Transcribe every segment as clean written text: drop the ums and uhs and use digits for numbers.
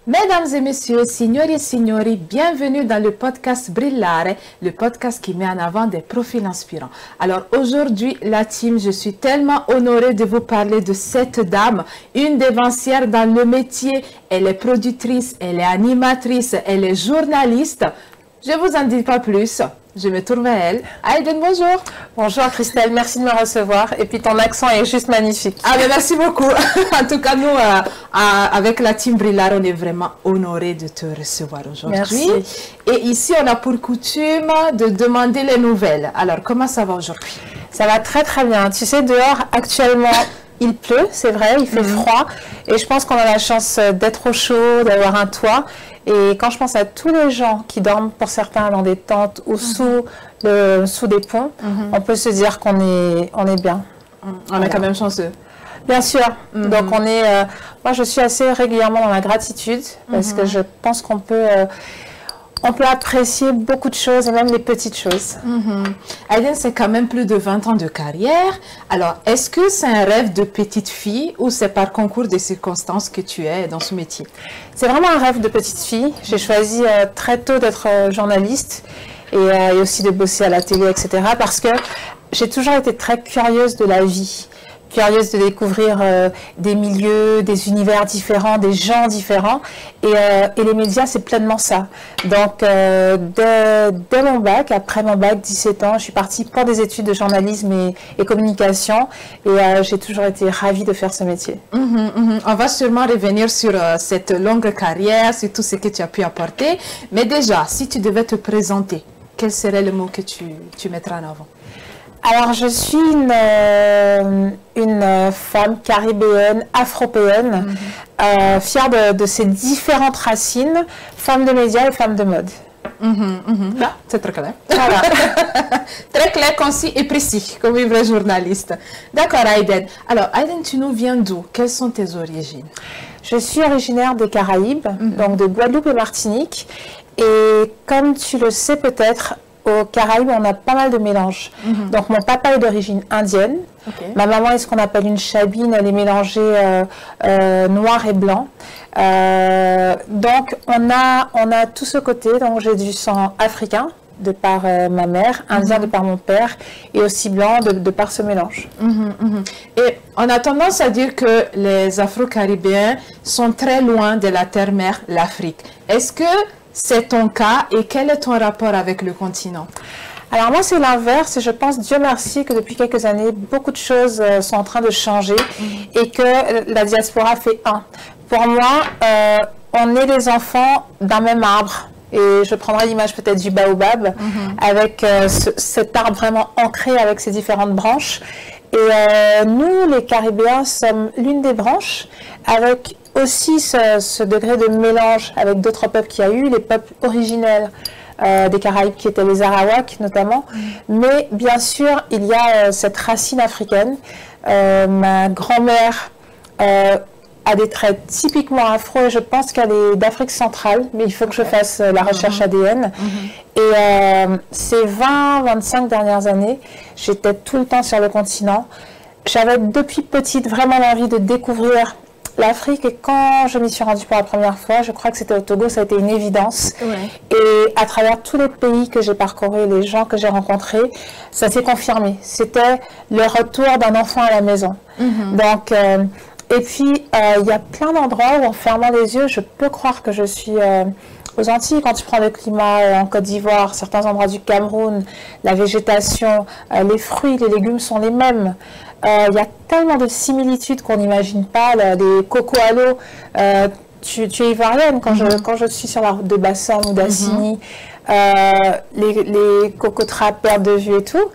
Mesdames et messieurs, signori et signori, bienvenue dans le podcast Brillare, le podcast qui met en avant des profils inspirants. Alors aujourd'hui, la team, je suis tellement honorée de vous parler de cette dame, une dévancière dans le métier. Elle est productrice, elle est animatrice, elle est journaliste. Je ne vous en dis pas plus. Je me tourne vers elle. Aïden, bonjour. Bonjour Christelle, merci de me recevoir. Et puis ton accent est juste magnifique. Ah ben merci beaucoup. En tout cas, nous, avec la team Brillare, on est vraiment honorés de te recevoir aujourd'hui. Merci. Et ici, on a pour coutume de demander les nouvelles. Alors, comment ça va aujourd'hui? Ça va très très bien. Tu sais, dehors, actuellement, il pleut, c'est vrai, il fait froid. Et je pense qu'on a la chance d'être au chaud, d'avoir un toit. Et quand je pense à tous les gens qui dorment, pour certains, dans des tentes ou sous des ponts, on peut se dire qu'on est bien. On est quand même chanceux. Bien sûr. Donc, moi, je suis assez régulièrement dans la gratitude parce que je pense qu'on peut apprécier beaucoup de choses et même les petites choses. Aïden, c'est quand même plus de 20 ans de carrière. Alors, est-ce que c'est un rêve de petite fille ou c'est par concours des circonstances que tu es dans ce métier? C'est vraiment un rêve de petite fille. J'ai choisi très tôt d'être journaliste et aussi de bosser à la télé, etc. parce que j'ai toujours été très curieuse de la vie. Curieuse de découvrir des milieux, des univers différents, des gens différents. Et les médias, c'est pleinement ça. Donc, dès mon bac, après mon bac, 17 ans, je suis partie pour des études de journalisme et communication. Et j'ai toujours été ravie de faire ce métier. On va sûrement revenir sur cette longue carrière, sur tout ce que tu as pu apporter. Mais déjà, si tu devais te présenter, quel serait le mot que tu mettrais en avant? Alors, je suis une femme caribéenne, afropéenne, fière de ses différentes racines, femme de médias et femme de mode. Là, c'est très clair. Voilà. Très clair, concis et précis, comme une vraie journaliste. D'accord, Aïden. Alors, Aïden, tu nous viens d'où? Quelles sont tes origines? Je suis originaire des Caraïbes, donc de Guadeloupe et Martinique. Et comme tu le sais peut-être, aux Caraïbes, on a pas mal de mélanges. Donc, mon papa est d'origine indienne. Ma maman est ce qu'on appelle une chabine. Elle est mélangée noir et blanc. Donc, on a tout ce côté. Donc, j'ai du sang africain de par ma mère, indien de par mon père, et aussi blanc de par ce mélange. Et on a tendance à dire que les Afro-Caribéens sont très loin de la terre-mère, l'Afrique. Est-ce que c'est ton cas et quel est ton rapport avec le continent? Alors moi, c'est l'inverse. Je pense, Dieu merci, que depuis quelques années, beaucoup de choses sont en train de changer et que la diaspora fait un. Pour moi, on est les enfants d'un même arbre. Et je prendrai l'image peut-être du baobab, avec cet arbre vraiment ancré avec ses différentes branches. Et nous, les Caribéens, sommes l'une des branches, avec aussi ce degré de mélange avec d'autres peuples qu'il y a eu, les peuples originels des Caraïbes qui étaient les Arawaks notamment. Mais bien sûr, il y a cette racine africaine. Ma grand-mère a des traits typiquement afro et je pense qu'elle est d'Afrique centrale, mais il faut que je fasse la recherche ADN. Et ces 20-25 dernières années, j'étais tout le temps sur le continent. J'avais depuis petite vraiment l'envie de découvrir l'Afrique et quand je m'y suis rendue pour la première fois, je crois que c'était au Togo, ça a été une évidence. Et à travers tous les pays que j'ai parcourus, les gens que j'ai rencontrés, ça s'est confirmé. C'était le retour d'un enfant à la maison. Donc, et puis, il y a plein d'endroits où en fermant les yeux, je peux croire que je suis aux Antilles. Quand tu prends le climat en Côte d'Ivoire, certains endroits du Cameroun, la végétation, les fruits, les légumes sont les mêmes. Il y a tellement de similitudes qu'on n'imagine pas. Les cocos à l'eau, tu es ivoirienne quand je suis sur la route de Bassam ou d'Assigny, les cocoteras perdent de vue et tout.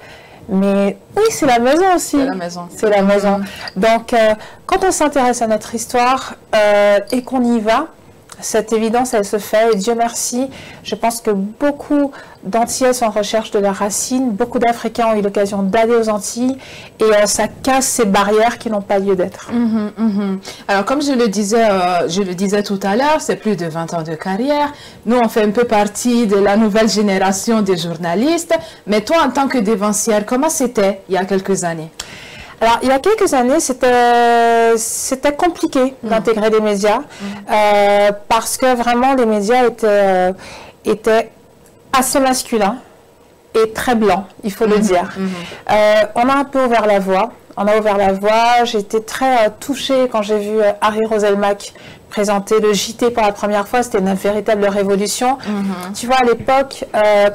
Mais oui, c'est la maison aussi. C'est la maison. C'est la maison. Donc, quand on s'intéresse à notre histoire et qu'on y va, cette évidence, elle se fait. Et Dieu merci, je pense que beaucoup d'Antillais sont en recherche de leurs racines. Beaucoup d'Africains ont eu l'occasion d'aller aux Antilles. Et ça casse ces barrières qui n'ont pas lieu d'être. Alors, comme je le disais tout à l'heure, c'est plus de 20 ans de carrière. Nous, on fait un peu partie de la nouvelle génération des journalistes. Mais toi, en tant que dévancière, comment c'était il y a quelques années? Alors, il y a quelques années, c'était compliqué d'intégrer les médias parce que vraiment, les médias étaient assez masculins et très blancs, il faut le dire. On a un peu ouvert la voie. On a ouvert la voie. J'ai été très touchée quand j'ai vu Harry Roselmack présenter le JT pour la première fois. C'était une véritable révolution. Tu vois, à l'époque,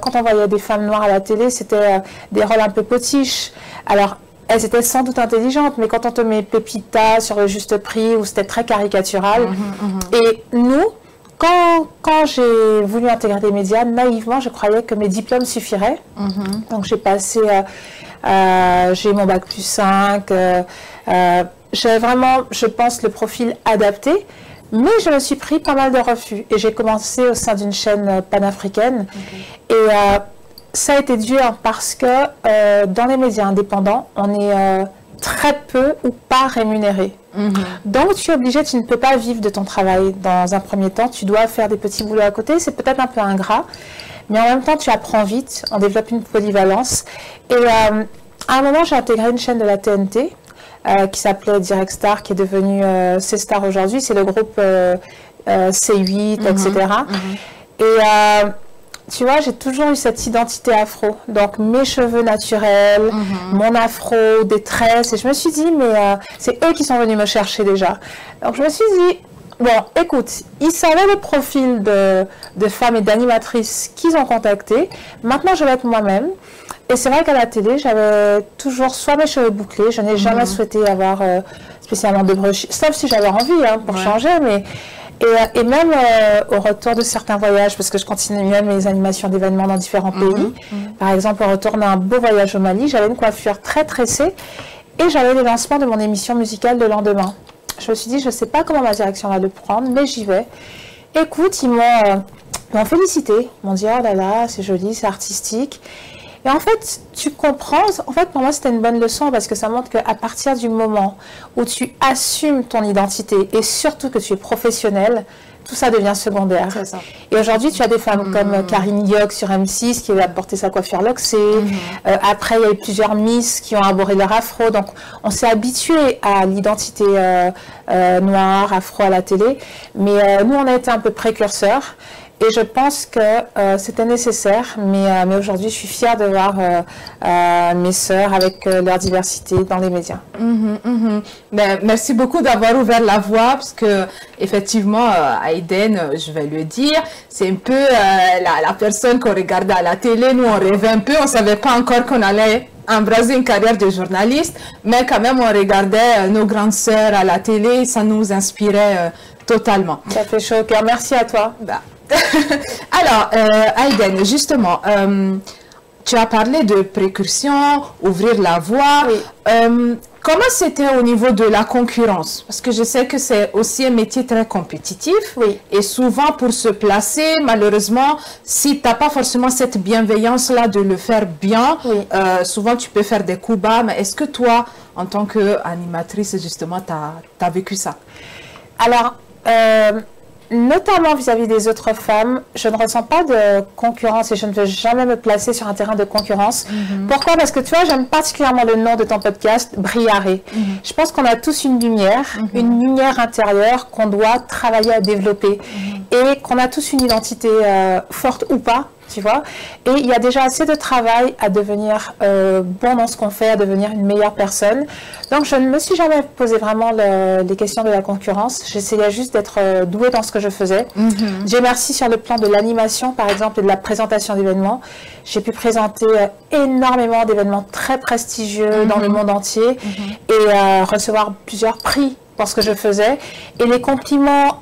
quand on voyait des femmes noires à la télé, c'était des rôles un peu potiches. Alors, elles étaient sans doute intelligentes, mais quand on te met Pépita sur le juste prix, où c'était très caricatural. Et nous, quand j'ai voulu intégrer des médias, naïvement, je croyais que mes diplômes suffiraient. Donc, j'ai passé... j'ai eu mon bac plus 5. J'avais vraiment, je pense, le profil adapté. Mais je me suis pris pas mal de refus. Et j'ai commencé au sein d'une chaîne panafricaine. Et ça a été dur parce que dans les médias indépendants, on est très peu ou pas rémunéré. Donc tu es obligé, tu ne peux pas vivre de ton travail dans un premier temps. Tu dois faire des petits boulots à côté. C'est peut-être un peu ingrat. Mais en même temps, tu apprends vite. On développe une polyvalence. Et à un moment, j'ai intégré une chaîne de la TNT. Qui s'appelait Direct Star, qui est devenu C-Star aujourd'hui. C'est le groupe C8, etc. Et tu vois, j'ai toujours eu cette identité afro. Donc, mes cheveux naturels, mon afro, des tresses. Et je me suis dit, mais c'est eux qui sont venus me chercher déjà. Donc, je me suis dit, bon, écoute, ils savaient le profil de femmes et d'animatrices qu'ils ont contacté. Maintenant, je vais être moi-même. Et c'est vrai qu'à la télé, j'avais toujours soit mes cheveux bouclés, je n'ai jamais souhaité avoir spécialement de brush, sauf si j'avais envie pour changer, mais et même au retour de certains voyages, parce que je continuais mes animations d'événements dans différents pays. Par exemple, au retour d'un beau voyage au Mali, j'avais une coiffure très tressée et j'avais les lancements de mon émission musicale le lendemain. Je me suis dit, je ne sais pas comment ma direction va le prendre, mais j'y vais. Écoute, ils m'ont félicité, ils m'ont dit, oh là là, c'est joli, c'est artistique. Et en fait, tu comprends, en fait, pour moi, c'était une bonne leçon parce que ça montre qu'à partir du moment où tu assumes ton identité et surtout que tu es professionnel, tout ça devient secondaire. Ça. Et aujourd'hui, tu as des femmes comme Karine Diok sur M6 qui a porté sa coiffure loxée. Après, il y a eu plusieurs Miss qui ont arboré leur afro. Donc, on s'est habitué à l'identité noire, afro à la télé. Mais nous, on a été un peu précurseurs. Et je pense que c'était nécessaire, mais aujourd'hui, je suis fière de voir mes sœurs avec leur diversité dans les médias. Ben, merci beaucoup d'avoir ouvert la voie, parce que effectivement, Aïden, je vais le dire, c'est un peu la personne qu'on regardait à la télé. Nous, on rêvait un peu, on ne savait pas encore qu'on allait embraser une carrière de journaliste, mais quand même, on regardait nos grandes sœurs à la télé, ça nous inspirait totalement. Ça fait chaud au cœur. Merci à toi. Ben. Alors, Aïden, justement, tu as parlé de précaution, ouvrir la voie. Comment c'était au niveau de la concurrence? Parce que je sais que c'est aussi un métier très compétitif. Et souvent, pour se placer, malheureusement, si tu n'as pas forcément cette bienveillance-là de le faire bien, souvent tu peux faire des coups bas. Mais est-ce que toi, en tant qu'animatrice, justement, tu as vécu ça? Alors, notamment vis-à-vis des autres femmes, je ne ressens pas de concurrence et je ne veux jamais me placer sur un terrain de concurrence. Pourquoi? Parce que tu vois, j'aime particulièrement le nom de ton podcast, Brillare. Je pense qu'on a tous une lumière intérieure qu'on doit travailler à développer et qu'on a tous une identité forte ou pas. Tu vois, et il y a déjà assez de travail à devenir bon dans ce qu'on fait, à devenir une meilleure personne. Donc, je ne me suis jamais posé vraiment les questions de la concurrence. J'essayais juste d'être douée dans ce que je faisais. Dieu merci, sur le plan de l'animation, par exemple, et de la présentation d'événements, j'ai pu présenter énormément d'événements très prestigieux dans le monde entier et recevoir plusieurs prix pour ce que je faisais. Et les compliments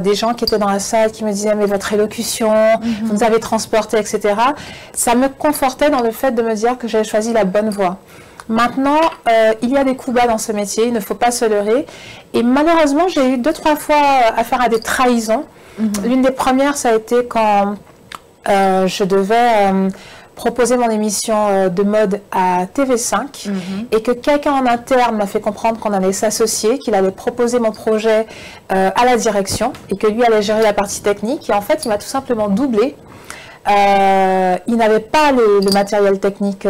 des gens qui étaient dans la salle, qui me disaient « mais votre élocution, vous nous avez transporté, etc. » Ça me confortait dans le fait de me dire que j'avais choisi la bonne voie. Maintenant, il y a des coups bas dans ce métier, il ne faut pas se leurrer. Et malheureusement, j'ai eu 2-3 fois affaire à des trahisons. L'une des premières, ça a été quand je devais proposer mon émission de mode à TV5 et que quelqu'un en interne m'a fait comprendre qu'on allait s'associer, qu'il allait proposer mon projet à la direction et que lui allait gérer la partie technique. Et en fait, il m'a tout simplement doublé. Il n'avait pas le matériel technique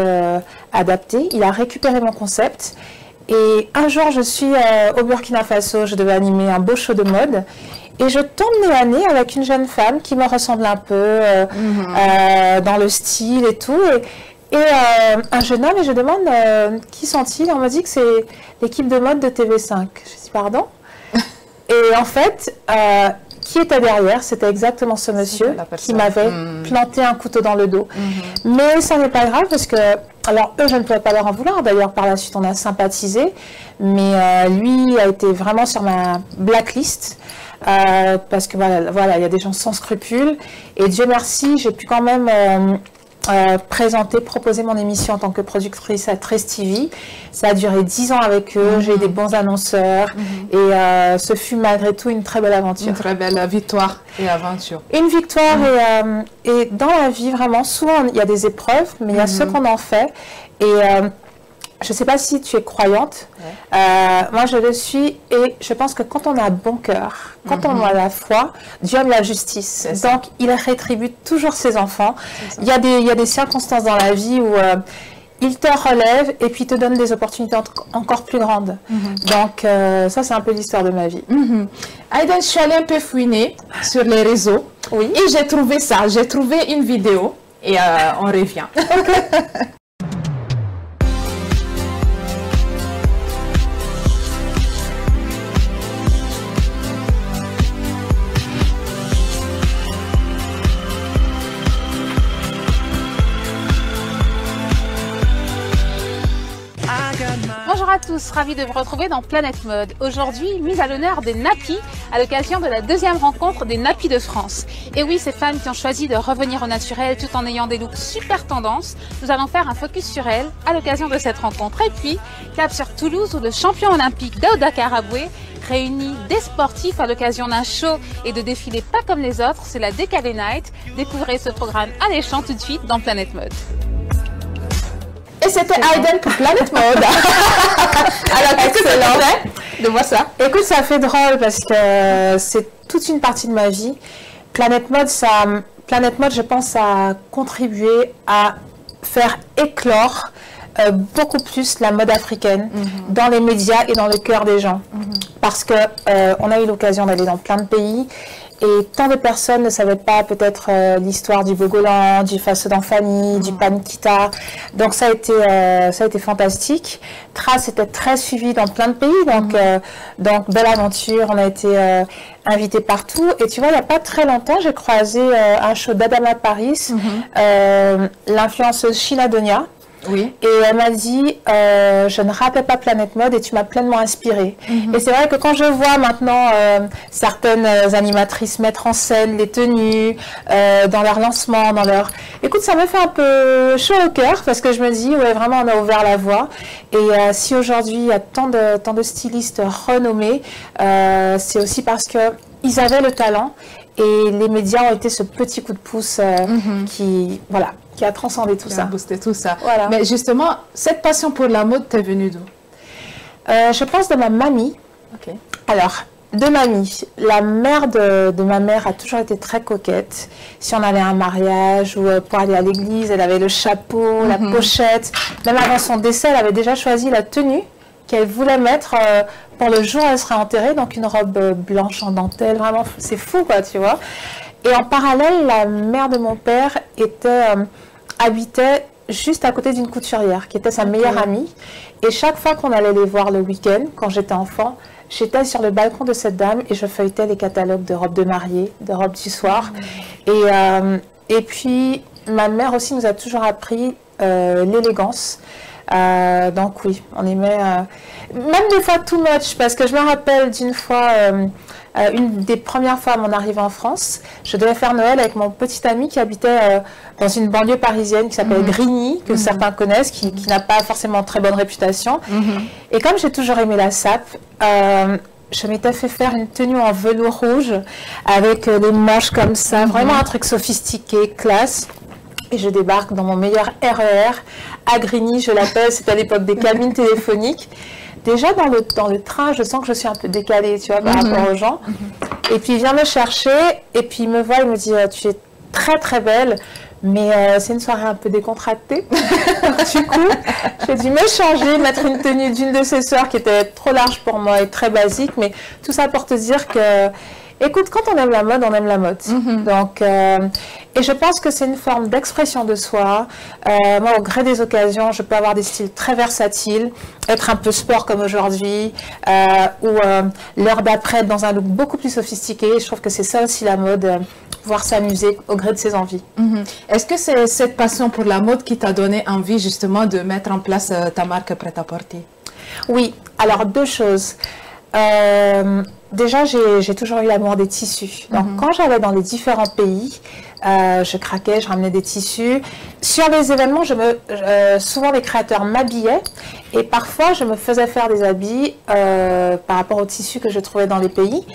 adapté. Il a récupéré mon concept Et un jour, je suis au Burkina Faso, je devais animer un beau show de mode. Et je tombe nez à nez avec une jeune femme qui me ressemble un peu dans le style et tout. Et un jeune homme, et je demande qui sont-ils. On me dit que c'est l'équipe de mode de TV5. Je dis pardon. Et en fait, qui était derrière, c'était exactement ce monsieur qui m'avait planté un couteau dans le dos. Mais ça n'est pas grave parce que, alors eux, je ne pouvais pas leur en vouloir. D'ailleurs, par la suite, on a sympathisé. Mais lui a été vraiment sur ma blacklist. Parce que voilà, il y a des gens sans scrupules. Et Dieu merci, j'ai pu quand même proposer mon émission en tant que productrice à 13 TV. Ça a duré 10 ans avec eux, j'ai eu des bons annonceurs et ce fut malgré tout une très belle aventure. Une très belle victoire et aventure. Une victoire et dans la vie, vraiment, souvent il y a des épreuves, mais il y a ce qu'on en fait. Et je ne sais pas si tu es croyante, moi je le suis et je pense que quand on a bon cœur, quand on a la foi, Dieu aime la justice. Donc il rétribue toujours ses enfants. Il y a des circonstances dans la vie où il te relève et puis te donne des opportunités encore plus grandes. Donc ça c'est un peu l'histoire de ma vie. Aïden, je suis allée un peu fouiner sur les réseaux et j'ai trouvé ça, j'ai trouvé une vidéo et on revient. Bonjour à tous, ravi de vous retrouver dans Planète Mode. Aujourd'hui, mise à l'honneur des nappies à l'occasion de la deuxième rencontre des nappies de France. Et oui, ces femmes qui ont choisi de revenir au naturel tout en ayant des looks super tendance, nous allons faire un focus sur elles à l'occasion de cette rencontre. Et puis, cap sur Toulouse où le champion olympique Daouda Karaboué réunit des sportifs à l'occasion d'un show et de défilés pas comme les autres, c'est la Décalé Night. Découvrez ce programme alléchant tout de suite dans Planète Mode. Et c'était Aïden pour Planète Mode. Alors, qu'est-ce que ça fait de moi ça? Écoute, ça fait drôle parce que c'est toute une partie de ma vie. Planète Mode, je pense, a contribué à faire éclore beaucoup plus la mode africaine dans les médias et dans le cœur des gens. Parce que on a eu l'occasion d'aller dans plein de pays. Et tant de personnes ne savaient pas peut-être l'histoire du Bogolan, du Faso d'Anfani, du Pankita. Donc ça a été fantastique. Trace était très suivi dans plein de pays. Donc belle aventure, on a été invités partout. Et tu vois, il n'y a pas très longtemps, j'ai croisé un show d'Adama Paris, l'influenceuse Sheila Donia. Oui. Et elle m'a dit, je ne rappelle pas Planète Mode et tu m'as pleinement inspirée. Et c'est vrai que quand je vois maintenant certaines animatrices mettre en scène les tenues dans leur lancement, Écoute, ça me fait un peu chaud au cœur parce que je me dis, ouais, vraiment, on a ouvert la voie. Et si aujourd'hui, il y a tant de stylistes renommés, c'est aussi parce qu'ils avaient le talent et les médias ont été ce petit coup de pouce qui a transcendé tout ça. Boosté tout ça. Voilà. Mais justement, cette passion pour la mode t'est venue d'où? Je pense de ma mamie. Ok. Alors, de mamie. La mère de ma mère a toujours été très coquette. Si on allait à un mariage ou pour aller à l'église, elle avait le chapeau, la pochette. Même avant son décès, elle avait déjà choisi la tenue qu'elle voulait mettre pour le jour où elle serait enterrée. Donc une robe blanche en dentelle. Vraiment, c'est fou quoi, tu vois. Et en parallèle, la mère de mon père habitait juste à côté d'une couturière qui était sa meilleure amie. Et chaque fois qu'on allait les voir le week-end, quand j'étais enfant, j'étais sur le balcon de cette dame et je feuilletais les catalogues de robes de mariée, de robes du soir. Et puis, ma mère aussi nous a toujours appris l'élégance. Donc oui, on aimait... même des fois too much, parce que je me rappelle d'une fois... une des premières fois à mon arrivée en France, je devais faire Noël avec mon petit ami qui habitait dans une banlieue parisienne qui s'appelle Grigny, que certains connaissent, qui n'a pas forcément très bonne réputation. Et comme j'ai toujours aimé la sape, je m'étais fait faire une tenue en velours rouge avec les manches comme ça, vraiment un truc sophistiqué, classe. Et je débarque dans mon meilleur RER à Grigny, je l'appelle, c'était à l'époque des cabines téléphoniques. Déjà dans le train, je sens que je suis un peu décalée, tu vois, par rapport aux gens. Et puis il vient me chercher, et puis il me voit, il me dit tu es très très belle, Mais c'est une soirée un peu décontractée. Du coup, j'ai dû me changer, mettre une tenue d'une de ses sœurs qui était trop large pour moi et très basique. Mais tout ça pour te dire que, écoute, quand on aime la mode, on aime la mode. Donc, et je pense que c'est une forme d'expression de soi. Moi, au gré des occasions, je peux avoir des styles très versatiles, être un peu sport comme aujourd'hui, ou l'heure d'après être dans un look beaucoup plus sophistiqué. Je trouve que c'est ça aussi la mode, pouvoir s'amuser au gré de ses envies. Est-ce que c'est cette passion pour la mode qui t'a donné envie justement de mettre en place ta marque prêt-à-porter? Oui, alors deux choses. Déjà, j'ai toujours eu l'amour des tissus. Donc, quand j'allais dans les différents pays, je craquais, je ramenais des tissus. Sur les événements, souvent les créateurs m'habillaient et parfois je me faisais faire des habits par rapport aux tissus que je trouvais dans les pays.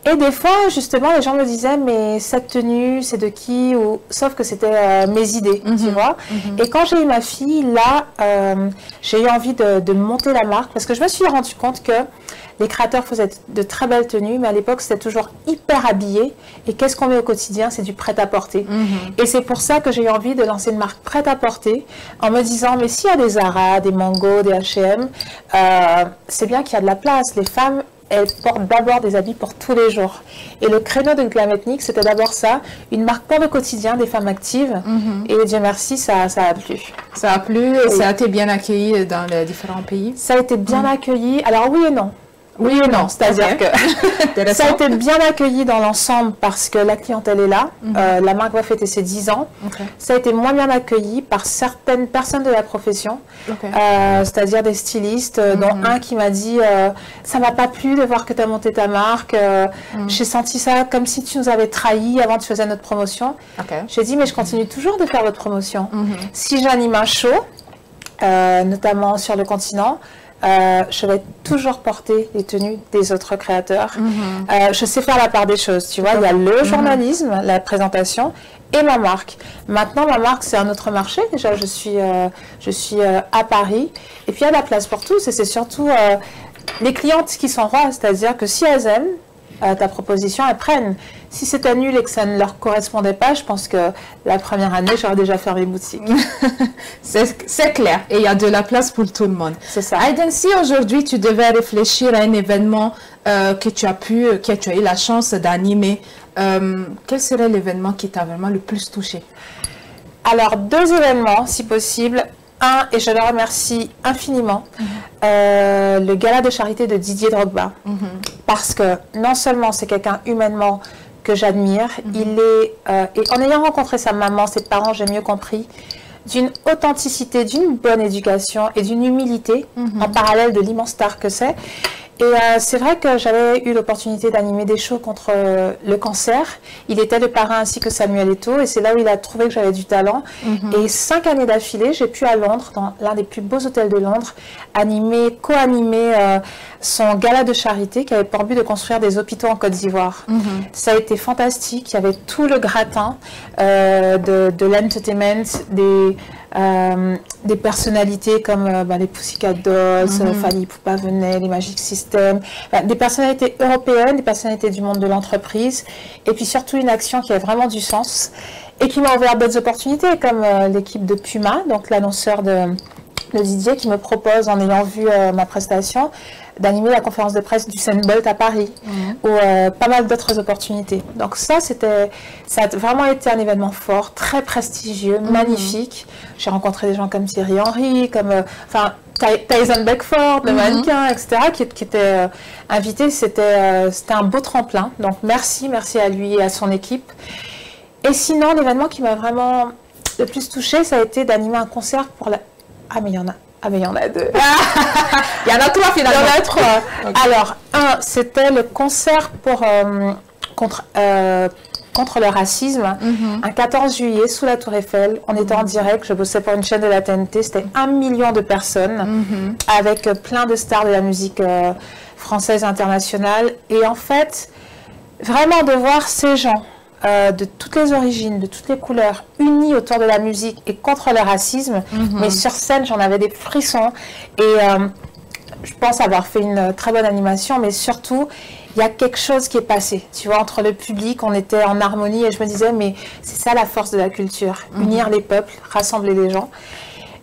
Et des fois, justement, les gens me disaient, mais cette tenue, c'est de qui? Sauf que c'était mes idées, tu vois. Et quand j'ai eu ma fille, là, j'ai eu envie de monter la marque parce que je me suis rendu compte que les créateurs faisaient de très belles tenues, mais à l'époque, c'était toujours hyper habillé. Et qu'est-ce qu'on met au quotidien? C'est du prêt-à-porter. Et c'est pour ça que j'ai eu envie de lancer une marque prêt-à-porter en me disant, mais s'il y a des Zara, des Mango, des H&M, c'est bien qu'il y a de la place. Les femmes, elles portent d'abord des habits pour tous les jours. Et le créneau de Glam Ethnic, c'était d'abord ça, une marque pour le quotidien des femmes actives. Et Dieu merci, ça a plu. Ça a plu et ça a été bien accueilli dans les différents pays? Ça a été bien accueilli. Alors oui et non. Oui et non, c'est-à-dire que ça a été bien accueilli dans l'ensemble parce que la clientèle est là. La marque va fêter ses 10 ans. Ça a été moins bien accueilli par certaines personnes de la profession, c'est-à-dire des stylistes, dont un qui m'a dit ça m'a pas plu de voir que tu as monté ta marque. J'ai senti ça comme si tu nous avais trahis avant que tu faisais notre promotion. J'ai dit mais je continue toujours de faire votre promotion. Si j'anime un show, notamment sur le continent, je vais toujours porter les tenues des autres créateurs. Je sais faire la part des choses, tu vois. Il y a le journalisme, la présentation et ma marque. Maintenant, ma marque, c'est un autre marché. Déjà, je suis à Paris. Et puis, il y a de la place pour tous. Et c'est surtout les clientes qui sont rois. C'est-à-dire que si elles aiment ta proposition, elles prennent. Si c'était nul et que ça ne leur correspondait pas, je pense que la première année, j'aurais déjà fermé boutique. C'est clair. Et il y a de la place pour tout le monde. C'est ça. Aïden, si aujourd'hui tu devais réfléchir à un événement que tu as eu la chance d'animer, quel serait l'événement qui t'a vraiment le plus touché? Alors, deux événements, si possible. Un, et je le remercie infiniment, le gala de charité de Didier Drogba. Parce que non seulement c'est quelqu'un humainement que j'admire, il est, et en ayant rencontré sa maman, ses parents, j'ai mieux compris, d'une authenticité, d'une bonne éducation et d'une humilité en parallèle de l'immense star que c'est. Et c'est vrai que j'avais eu l'opportunité d'animer des shows contre le cancer. Il était le parrain ainsi que Samuel Eto'o et c'est là où il a trouvé que j'avais du talent. Et 5 années d'affilée, j'ai pu à Londres, dans l'un des plus beaux hôtels de Londres, co-animer son gala de charité qui avait pour but de construire des hôpitaux en Côte d'Ivoire. Ça a été fantastique. Il y avait tout le gratin de l'entertainment, des personnalités comme les Pussycat Dolls, Fanny Poupa venait, les Magic System, des personnalités européennes, des personnalités du monde de l'entreprise, et puis surtout une action qui a vraiment du sens et qui m'a ouvert d'autres opportunités, comme l'équipe de Puma, donc l'annonceur de Didier, qui me propose, en ayant vu ma prestation, d'animer la conférence de presse du Usain Bolt à Paris, ou pas mal d'autres opportunités. Donc ça a vraiment été un événement fort, très prestigieux, magnifique. J'ai rencontré des gens comme Thierry Henry, comme Tyson Beckford, le mannequin, etc., qui étaient invités. C'était un beau tremplin. Donc merci à lui et à son équipe. Et sinon, l'événement qui m'a vraiment le plus touchée, ça a été d'animer un concert pour la... Ah, mais il y en a. Ah, mais il y en a deux. Il y en a trois finalement. Il y en a trois. Okay. Alors, un, c'était le concert contre le racisme, un 14 juillet, sous la Tour Eiffel. On était en direct, je bossais pour une chaîne de la TNT. C'était 1 million de personnes, avec plein de stars de la musique française internationale. Et en fait, vraiment de voir ces gens de toutes les origines, de toutes les couleurs, unis autour de la musique et contre le racisme. Mais sur scène, j'en avais des frissons. Et je pense avoir fait une très bonne animation, mais surtout, il y a quelque chose qui est passé. Tu vois, entre le public, on était en harmonie et je me disais, mais c'est ça la force de la culture, unir les peuples, rassembler les gens.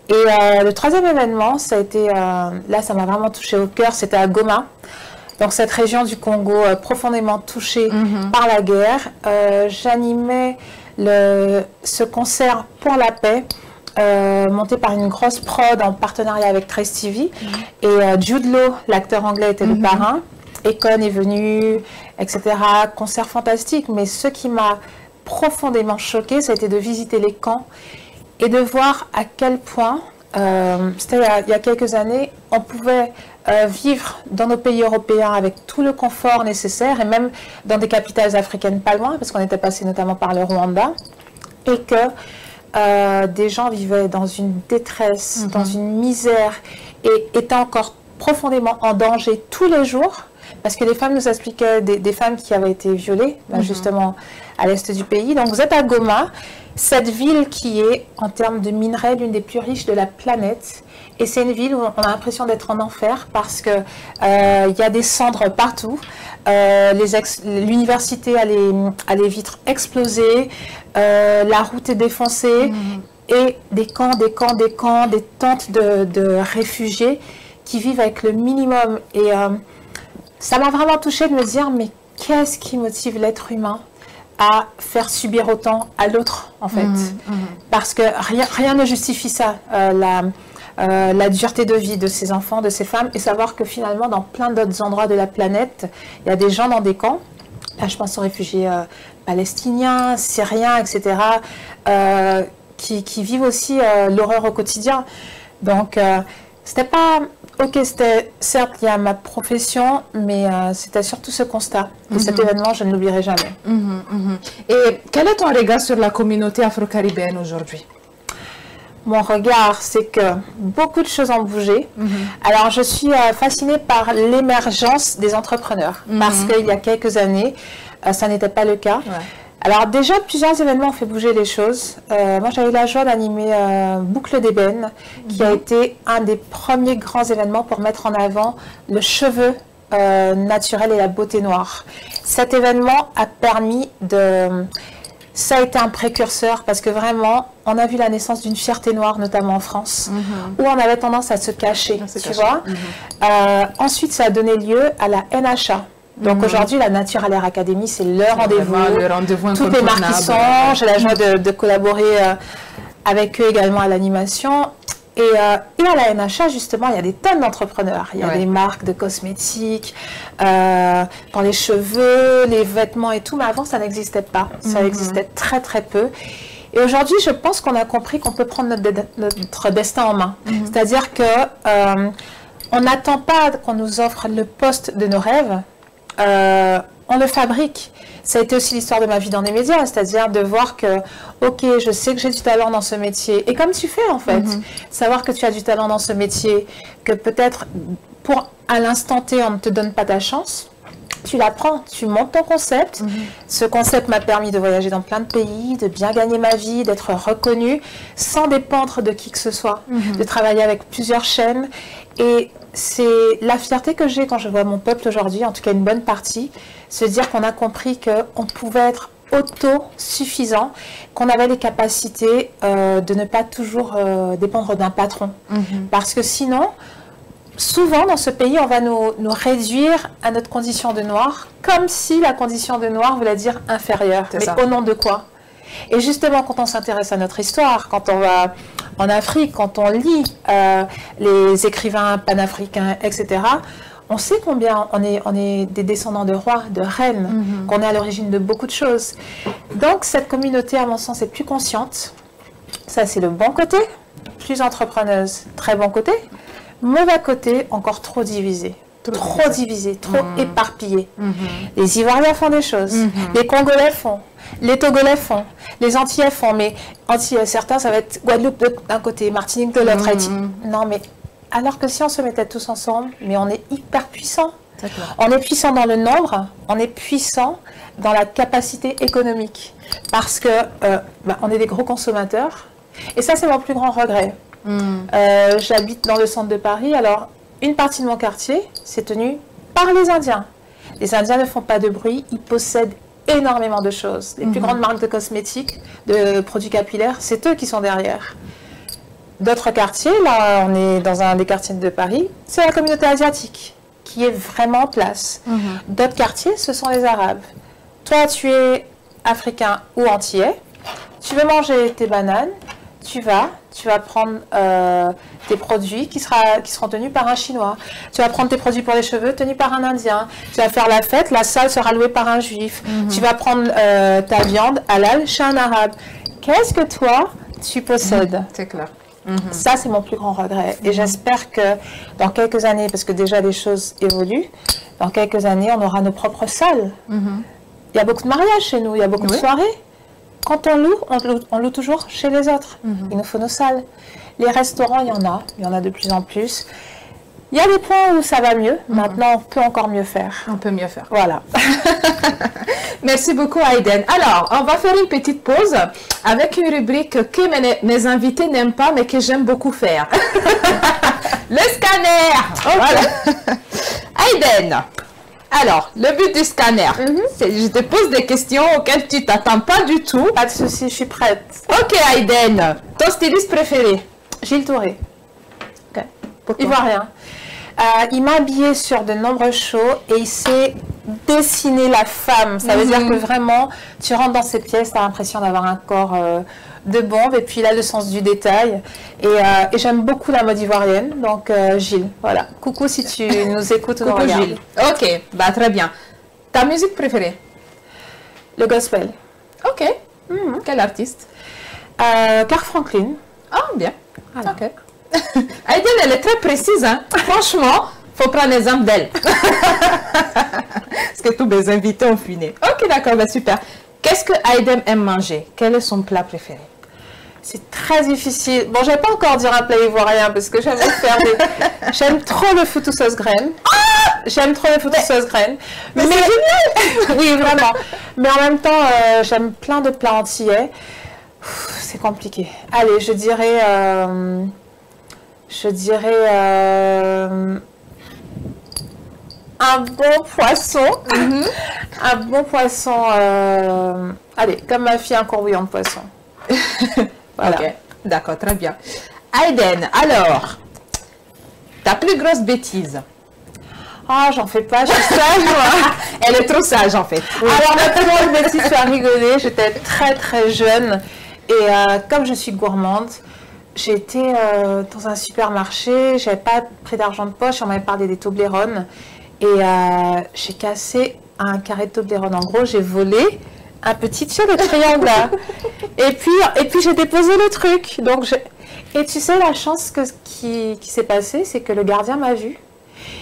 Et le troisième événement, ça a été, là ça m'a vraiment touché au cœur, c'était à Goma. Donc cette région du Congo profondément touchée par la guerre. J'animais ce concert pour la paix, monté par une grosse prod en partenariat avec Trace TV. Et Jude Law, l'acteur anglais, était le parrain. Econ est venu, etc. Concert fantastique. Mais ce qui m'a profondément choquée, ça a été de visiter les camps et de voir à quel point, c'était il y a quelques années, on pouvait vivre dans nos pays européens avec tout le confort nécessaire et même dans des capitales africaines pas loin, parce qu'on était passé notamment par le Rwanda, et que des gens vivaient dans une détresse, dans une misère et étaient encore profondément en danger tous les jours, parce que les femmes nous expliquaient des femmes qui avaient été violées, justement à l'est du pays. Donc vous êtes à Goma, cette ville qui est, en termes de minerais, l'une des plus riches de la planète. Et c'est une ville où on a l'impression d'être en enfer parce qu'il y a des cendres partout. L'université a les vitres explosées, la route est défoncée, et des camps, des tentes de réfugiés qui vivent avec le minimum. Et ça m'a vraiment touchée de me dire, mais qu'est-ce qui motive l'être humain à faire subir autant à l'autre, en fait. Parce que rien ne justifie ça, la dureté de vie de ces enfants, de ces femmes, et savoir que finalement, dans plein d'autres endroits de la planète, il y a des gens dans des camps, là je pense aux réfugiés palestiniens, syriens, etc., qui vivent aussi l'horreur au quotidien. Donc, c'était pas... Ok, c'était certes lié à ma profession, mais c'était surtout ce constat. Et cet événement, je ne l'oublierai jamais. Et quel est ton regard sur la communauté afro-caribéenne aujourd'hui? Mon regard, c'est que beaucoup de choses ont bougé. Alors, je suis fascinée par l'émergence des entrepreneurs, parce qu'il y a quelques années, ça n'était pas le cas. Alors déjà, plusieurs événements ont fait bouger les choses. Moi, j'avais eu la joie d'animer Boucle d'ébène, qui a été un des premiers grands événements pour mettre en avant le cheveu naturel et la beauté noire. Cet événement a permis de... Ça a été un précurseur parce que vraiment, on a vu la naissance d'une fierté noire, notamment en France, où on avait tendance à se cacher, tu vois. Ensuite, ça a donné lieu à la NHA. Donc aujourd'hui, la Natural Hair Academy, c'est le rendez-vous. Toutes les marques qui sont, j'ai la joie de collaborer avec eux également à l'animation. Et à la NHA, justement, il y a des tonnes d'entrepreneurs. Il y a des marques de cosmétiques, pour les cheveux, les vêtements et tout. Mais avant, ça n'existait pas. Ça existait très, très peu. Et aujourd'hui, je pense qu'on a compris qu'on peut prendre notre destin en main. C'est-à-dire que on n'attend pas qu'on nous offre le poste de nos rêves. On le fabrique. Ça a été aussi l'histoire de ma vie dans les médias, c'est-à-dire de voir que, ok, je sais que j'ai du talent dans ce métier, et comme tu fais en fait, savoir que tu as du talent dans ce métier, que peut-être à l'instant T, on ne te donne pas ta chance, tu l'apprends, tu montes ton concept. Ce concept m'a permis de voyager dans plein de pays, de bien gagner ma vie, d'être reconnue, sans dépendre de qui que ce soit, de travailler avec plusieurs chaînes. Et c'est la fierté que j'ai quand je vois mon peuple aujourd'hui, en tout cas une bonne partie, se dire qu'on a compris qu'on pouvait être autosuffisant, qu'on avait les capacités de ne pas toujours dépendre d'un patron. Parce que sinon, souvent dans ce pays, on va nous réduire à notre condition de noir, comme si la condition de noir voulait dire inférieure. Mais ça. Au nom de quoi? Et justement, quand on s'intéresse à notre histoire, quand on va en Afrique, quand on lit les écrivains panafricains, etc., on sait combien on est des descendants de rois, de reines, qu'on est à l'origine de beaucoup de choses. Donc, cette communauté, à mon sens, est plus consciente. Ça, c'est le bon côté. Plus entrepreneuse, très bon côté. Mauvais côté, encore trop divisée. Trop divisée, trop éparpillée. Les Ivoiriens font des choses. Les Congolais font. Les Togolais font, les Antillais font, mais Antillais, certains, ça va être Guadeloupe d'un côté, Martinique de l'autre. Non, mais alors que si on se mettait tous ensemble, mais on est hyper puissant. On est puissant dans le nombre, on est puissant dans la capacité économique. Parce que on est des gros consommateurs. Et ça, c'est mon plus grand regret. J'habite dans le centre de Paris, alors une partie de mon quartier, c'est tenu par les Indiens. Les Indiens ne font pas de bruit, ils possèdent énormément de choses. Les plus grandes marques de cosmétiques, de produits capillaires, c'est eux qui sont derrière. D'autres quartiers, là on est dans un des quartiers de Paris, c'est la communauté asiatique qui est vraiment en place. D'autres quartiers, ce sont les Arabes. Toi, tu es africain ou antillais, tu veux manger tes bananes, tu vas prendre tes produits qui seront tenus par un Chinois. Tu vas prendre tes produits pour les cheveux tenus par un Indien. Tu vas faire la fête, la salle sera louée par un Juif. Tu vas prendre ta viande halal chez un Arabe. Qu'est-ce que toi, tu possèdes? C'est clair. Ça, c'est mon plus grand regret. Et j'espère que dans quelques années, parce que déjà les choses évoluent, dans quelques années, on aura nos propres salles. Il y a beaucoup de mariages chez nous, il y a beaucoup de soirées. Quand on loue toujours chez les autres. Il nous faut nos salles. Les restaurants, il y en a de plus en plus. Il y a des points où ça va mieux. Maintenant, on peut encore mieux faire. On peut mieux faire. Voilà. Merci beaucoup, Aïden. Alors, on va faire une petite pause avec une rubrique que mes invités n'aiment pas, mais que j'aime beaucoup faire. Le scanner. Voilà. Aïden. Alors, le but du scanner, c'est je te pose des questions auxquelles tu t'attends pas du tout. Pas de souci, je suis prête. Ok, Aïden. Ton styliste préféré? Gilles Touré. Ok. Pourquoi? Ivoirien. Il m'a habillée sur de nombreux shows et il sait dessiner la femme. Ça veut dire que vraiment, tu rentres dans cette pièce, tu as l'impression d'avoir un corps de bombe. Et puis il a le sens du détail. Et j'aime beaucoup la mode ivoirienne. Donc Gilles, voilà. Coucou si tu nous écoutes ou nous regardes. Gilles. Ok, bah, très bien. Ta musique préférée? Le gospel. Ok. Quel artiste? Kirk Franklin. Ah, bien. Voilà. Ok. Aïden, elle est très précise, hein. Franchement, faut prendre exemple d'elle. Parce que tous mes invités ont fini. Ok, d'accord, bah, super. Qu'est-ce que Aïden aime manger? Quel est son plat préféré? C'est très difficile. Bon, je vais pas encore dire un plat ivoirien parce que j'aime faire J'aime trop le foutou sauce graine. J'aime trop le foutou sauce graine. Mais c'est génial. Oui, vraiment. Mais en même temps, j'aime plein de plats antillais. C'est compliqué. Allez, je dirais un bon poisson. Un bon poisson. Allez, comme ma fille, un courbouillon de poisson. Voilà. Ok, d'accord, très bien. Aïden, alors, ta plus grosse bêtise? Ah, j'en fais pas, je suis sage, moi. Elle est trop sage, en fait. Oui. Alors, ma plus grosse bêtise, tu as rigolé. J'étais très, très jeune. Et comme je suis gourmande, j'étais dans un supermarché. J'avais pas pris d'argent de poche. On m'avait parlé des Toblerone. Et j'ai cassé un carré de Toblerone. En gros, j'ai volé un petit de triangle là. Et puis j'ai déposé le truc. Donc et tu sais, la chance qui s'est passée, c'est que le gardien m'a vue.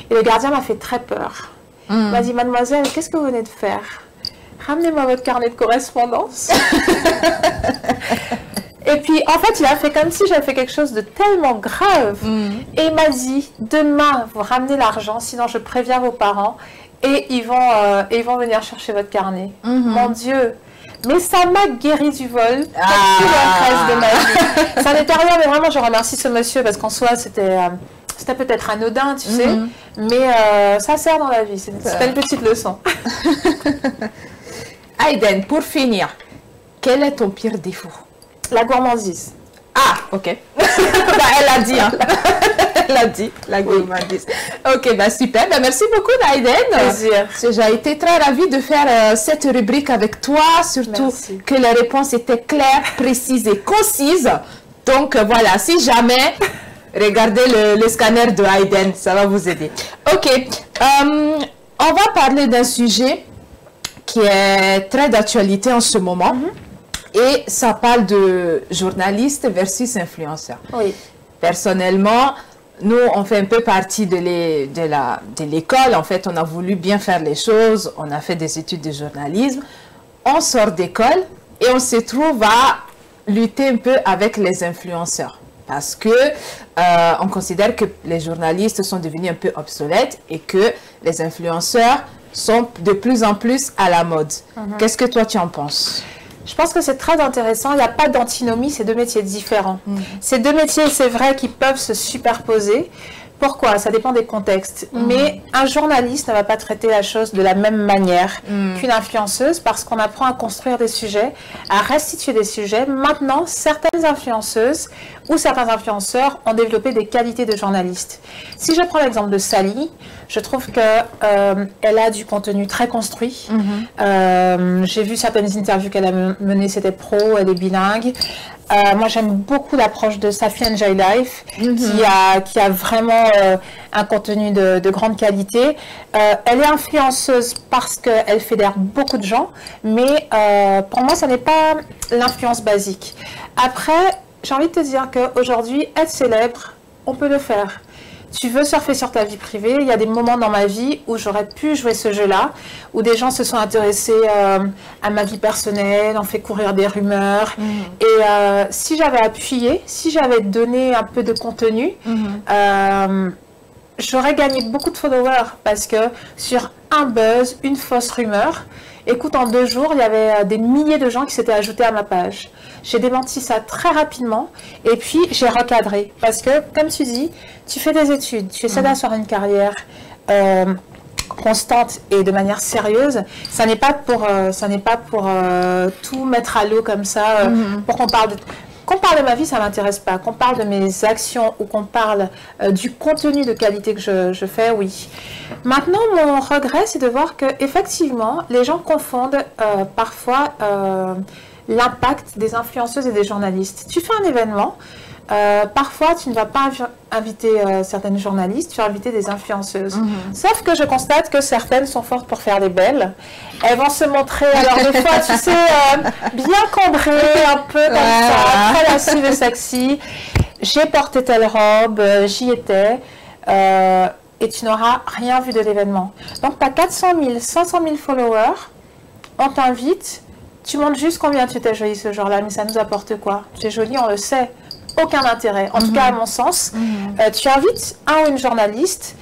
Et le gardien m'a fait très peur. Il m'a dit, mademoiselle, qu'est-ce que vous venez de faire? Ramenez-moi votre carnet de correspondance. Et puis, en fait, il a fait comme si j'avais fait quelque chose de tellement grave. Et il m'a dit, demain, vous ramenez l'argent, sinon je préviens vos parents. Et ils vont venir chercher votre carnet. Mon Dieu! Mais ça m'a guéri du vol tout le reste de ma vie. Ça n'était rien, mais vraiment, je remercie ce monsieur parce qu'en soi, c'était peut-être anodin, tu sais. Mais ça sert dans la vie. C'était une petite leçon. Aïden, pour finir, quel est ton pire défaut? La gourmandise. Ah, ok. Bah, elle a dit, hein. Elle a dit, la gourmandise. Ok, bah super. Bah, merci beaucoup, Aïden. Plaisir. J'ai été très ravie de faire cette rubrique avec toi, surtout que les réponses étaient claires, précises et concises. Donc voilà, si jamais, regardez le scanner de Aïden, ça va vous aider. Ok, on va parler d'un sujet qui est très d'actualité en ce moment. Et ça parle de journaliste versus influenceur. Oui. Personnellement, nous, on fait un peu partie de l'école. En fait, on a voulu bien faire les choses. On a fait des études de journalisme. On sort d'école et on se trouve à lutter un peu avec les influenceurs. Parce que on considère que les journalistes sont devenus un peu obsolètes et que les influenceurs sont de plus en plus à la mode. Qu'est-ce que toi, tu en penses? Je pense que c'est très intéressant. Il n'y a pas d'antinomie, c'est deux métiers différents. Ces deux métiers, c'est vrai qu'ils peuvent se superposer. Pourquoi? Ça dépend des contextes. Mais un journaliste ne va pas traiter la chose de la même manière qu'une influenceuse parce qu'on apprend à construire des sujets, à restituer des sujets. Maintenant, certaines influenceuses ou certains influenceurs ont développé des qualités de journaliste. Si je prends l'exemple de Sally, je trouve qu'elle a du contenu très construit. J'ai vu certaines interviews qu'elle a menées, c'était pro, elle est bilingue. Moi, j'aime beaucoup l'approche de Safi Enjoy Life, qui a vraiment un contenu de grande qualité. Elle est influenceuse parce qu'elle fédère beaucoup de gens, mais pour moi, ça n'est pas l'influence basique. Après, j'ai envie de te dire qu'aujourd'hui, être célèbre, on peut le faire. Tu veux surfer sur ta vie privée, il y a des moments dans ma vie où j'aurais pu jouer ce jeu-là, où des gens se sont intéressés à ma vie personnelle, ont fait courir des rumeurs. Et si j'avais appuyé, si j'avais donné un peu de contenu, j'aurais gagné beaucoup de followers parce que sur un buzz, une fausse rumeur, écoute, en 2 jours, il y avait des milliers de gens qui s'étaient ajoutés à ma page. J'ai démenti ça très rapidement et puis j'ai recadré. Parce que, comme tu dis, tu fais des études, tu essaies d'asseoir une carrière constante et de manière sérieuse. Ça n'est pas pour, tout mettre à l'eau comme ça, pour qu'on parle de... Qu'on parle de ma vie, ça ne m'intéresse pas. Qu'on parle de mes actions ou qu'on parle du contenu de qualité que je fais, oui. Maintenant, mon regret, c'est de voir qu'effectivement, les gens confondent parfois l'impact des influenceuses et des journalistes. Tu fais un événement, parfois tu ne vas pas inviter certaines journalistes, tu vas inviter des influenceuses. Sauf que je constate que certaines sont fortes pour faire les belles. Elles vont se montrer, alors des fois, tu sais, bien cambrées, un peu comme ça, très lascives et sexy. J'ai porté telle robe, j'y étais, et tu n'auras rien vu de l'événement. Donc, tu as 400 000, 500 000 followers, on t'invite, tu montres juste combien tu étais jolie ce jour-là, mais ça nous apporte quoi? Tu es jolie, on le sait. Aucun intérêt. En tout cas, à mon sens, tu invites un ou une journaliste,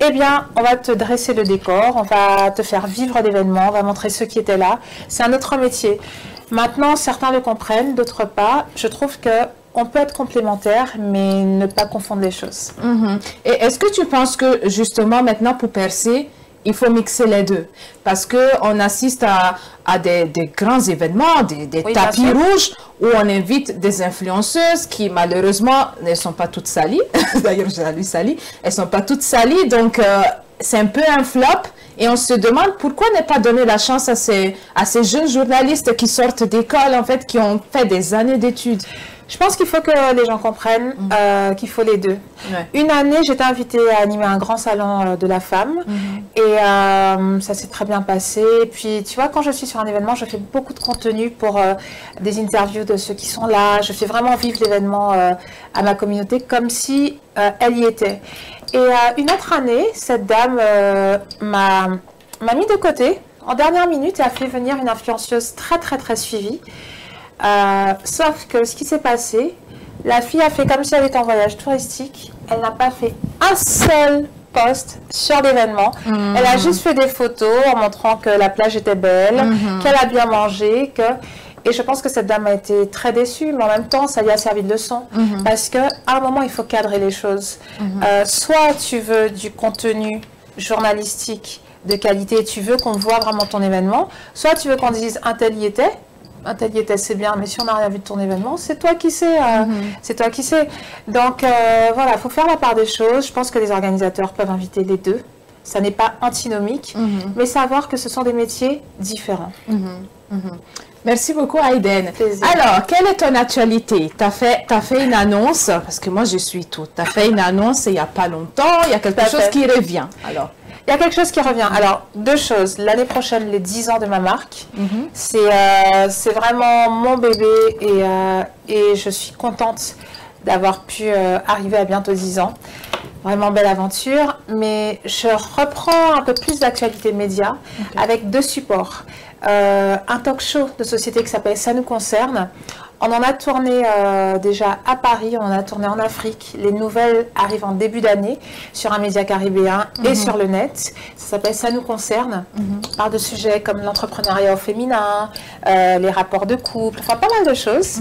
eh bien, on va te dresser le décor, on va te faire vivre l'événement, on va montrer ceux qui étaient là. C'est un autre métier. Maintenant, certains le comprennent, d'autres pas. Je trouve qu'on peut être complémentaires, mais ne pas confondre les choses. Et est-ce que tu penses que, justement, maintenant, pour percer, il faut mixer les deux? Parce qu'on assiste à des grands événements, des tapis rouges, où on invite des influenceuses qui, malheureusement, ne sont pas toutes salies. D'ailleurs, j'ai lu Sally. Elles ne sont pas toutes salies, donc c'est un peu un flop. Et on se demande pourquoi ne pas donner la chance à ces jeunes journalistes qui sortent d'école, en fait, qui ont fait des années d'études. Je pense qu'il faut que les gens comprennent qu'il faut les deux. Une année, j'étais invitée à animer un grand salon de la femme et ça s'est très bien passé. Et puis, tu vois, quand je suis sur un événement, je fais beaucoup de contenu pour des interviews de ceux qui sont là. Je fais vraiment vivre l'événement à ma communauté comme si elle y était. Et une autre année, cette dame m'a mis de côté en dernière minute et a fait venir une influenceuse très, très, très suivie. Sauf que ce qui s'est passé, la fille a fait comme si elle était en voyage touristique. Elle n'a pas fait un seul post sur l'événement. Elle a juste fait des photos en montrant que la plage était belle, qu'elle a bien mangé, Et je pense que cette dame a été très déçue, mais en même temps, ça lui a servi de leçon. Parce qu'à un moment, il faut cadrer les choses. Soit tu veux du contenu journalistique de qualité, tu veux qu'on voit vraiment ton événement, soit tu veux qu'on dise un tel y était, c'est bien, mais si on n'a rien vu de ton événement, c'est toi qui sais. C'est toi qui sais. Donc, voilà, il faut faire la part des choses. Je pense que les organisateurs peuvent inviter les deux. Ça n'est pas antinomique, mais savoir que ce sont des métiers différents. Merci beaucoup, Aïden. Alors, quelle est ton actualité? Tu as fait une annonce, parce que moi, je suis toute. Tu as fait une annonce il n'y a pas longtemps, il y a quelque chose qui revient. Alors, il y a quelque chose qui revient. Alors, 2 choses. L'année prochaine, les 10 ans de ma marque. C'est vraiment mon bébé et je suis contente d'avoir pu arriver à bientôt 10 ans. Vraiment belle aventure. Mais je reprends un peu plus d'actualité média avec 2 supports. Un talk show de société qui s'appelle Ça nous concerne. On en a tourné déjà à Paris, on en a tourné en Afrique. Les nouvelles arrivent en début d'année sur un média caribéen et sur le net. Ça s'appelle Ça nous concerne. On parle de sujets comme l'entrepreneuriat au féminin, les rapports de couple, enfin pas mal de choses.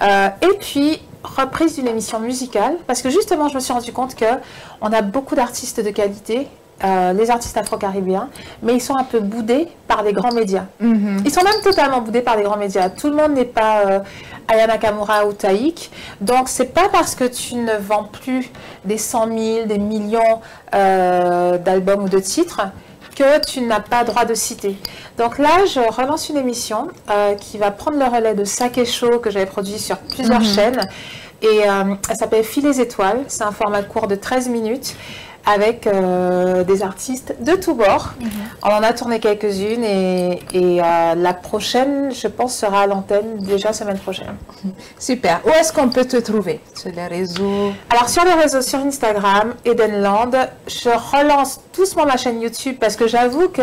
Et puis, reprise d'une émission musicale parce que justement, je me suis rendu compte qu'on a beaucoup d'artistes de qualité, les artistes afro-caribéens, mais ils sont un peu boudés par les grands médias. Ils sont même totalement boudés par les grands médias. Tout le monde n'est pas Aya Nakamura ou Taïk. Donc, c'est pas parce que tu ne vends plus des 100 000, des millions d'albums ou de titres que tu n'as pas droit de citer. Donc là, je relance une émission qui va prendre le relais de Saké Show que j'avais produit sur plusieurs chaînes. Et elle s'appelle Fil les étoiles. C'est un format court de 13 minutes avec des artistes de tous bords. On en a tourné quelques-unes et la prochaine, je pense, sera à l'antenne déjà semaine prochaine. Super. Où est-ce qu'on peut te trouver? Sur les réseaux? Alors, sur les réseaux, sur Instagram, Edenland, je relance doucement ma chaîne YouTube parce que j'avoue que,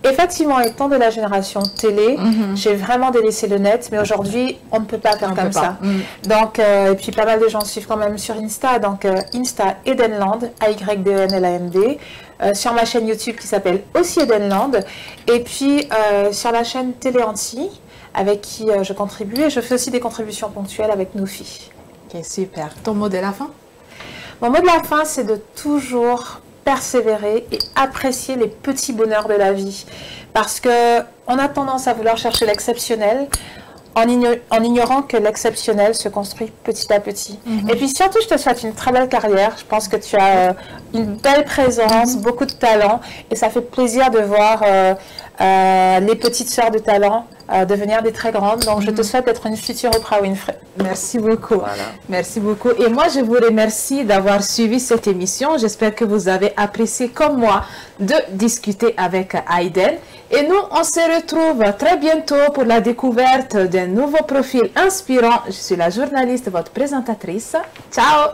effectivement, étant de la génération télé, j'ai vraiment délaissé le net, mais aujourd'hui, on ne peut pas faire comme ça. Donc, et puis pas mal de gens suivent quand même sur Insta, donc Insta Edenland, AYDENLAND, sur ma chaîne YouTube qui s'appelle aussi Edenland, et puis sur la chaîne Télé Anti, avec qui je contribue, et je fais aussi des contributions ponctuelles avec Noufi. Ok, super. Ton mot de la fin? Mon mot de la fin, c'est de toujours persévérer et apprécier les petits bonheurs de la vie. Parce qu'on a tendance à vouloir chercher l'exceptionnel en ignorant que l'exceptionnel se construit petit à petit. Et puis surtout, je te souhaite une très belle carrière. Je pense que tu as une belle présence, beaucoup de talent. Et ça fait plaisir de voir les petites sœurs de talent devenir des très grandes. Donc, je te souhaite d'être une future Oprah Winfrey. Merci beaucoup. Voilà. Merci beaucoup. Et moi, je vous remercie d'avoir suivi cette émission. J'espère que vous avez apprécié, comme moi, de discuter avec Aïden. Et nous, on se retrouve très bientôt pour la découverte d'un nouveau profil inspirant. Je suis la journaliste, votre présentatrice. Ciao!